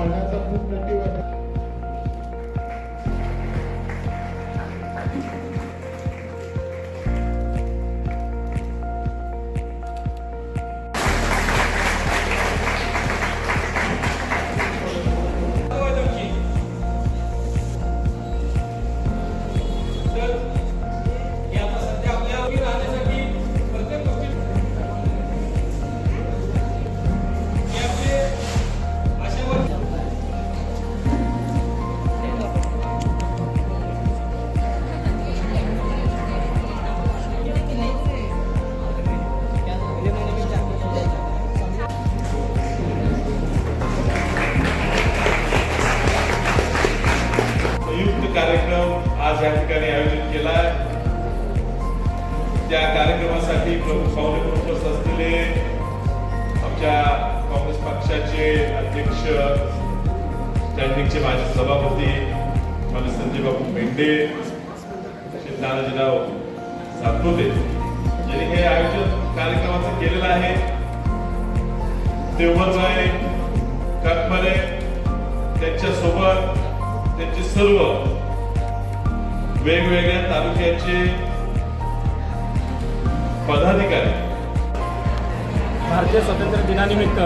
पाण्याचा खूप मोठी कार्यक्रम आज या ठिकाणी आयोजित केला आहे। त्या कार्यक्रमासाठी प्रमुख पाहुणे म्हणून उपस्थित असलेले आमच्या काँग्रेस पक्षाचे अध्यक्ष स्टँडिंगचे माजी सभापती माननीय संजय बापू मेंढे, श्री तानाजीराव सातपुते यांनी हे आयोजन कार्यक्रमाचं केलेलं आहे। देवरबाई काकमरे त्यांच्यासोबत त्यांचे सर्व वेगवेगळ्या तालुक्याचे पदाधिकारी भारतीय स्वातंत्र्य दिनानिमित्त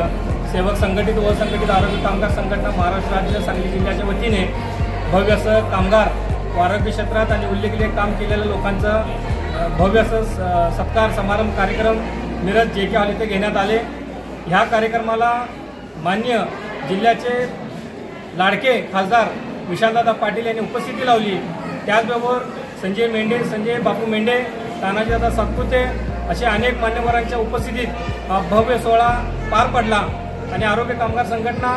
सेवक संघटित व असंघटित आरोग्य कामगार संघटना महाराष्ट्र राज्य सांगली जिल्ह्याच्या वतीने भव्य असं कामगार व आरोग्य क्षेत्रात आणि उल्लेखनीय काम केलेल्या लोकांचं भव्य असं सत्कार समारंभ कार्यक्रम मिरज JK हॉल येथे घेण्यात आले। ह्या कार्यक्रमाला मान्य जिल्ह्याचे लाडके खासदार विशालदादा पाटील यांनी उपस्थिती लावली। त्याचबरोबर संजय मेंढे, संजय बापू मेंढे, तानाजीदादा सातपुते असे अनेक मान्यवरांच्या उपस्थितीत भव्य सोहळा पार पडला आणि आरोग्य कामगार संघटना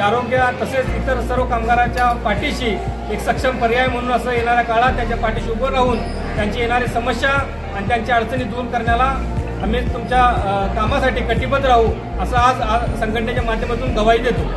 आरोग्य तसेच इतर सर्व कामगारांच्या पाठीशी एक सक्षम पर्याय म्हणून असं येणाऱ्या काळात त्यांच्या पाठीशी उभं राहून त्यांची येणारी समस्या आणि त्यांच्या अडचणी दूर करण्याला आम्ही तुमच्या कामासाठी कटिबद्ध राहू असं आज संघटनेच्या माध्यमातून गवाही देतो।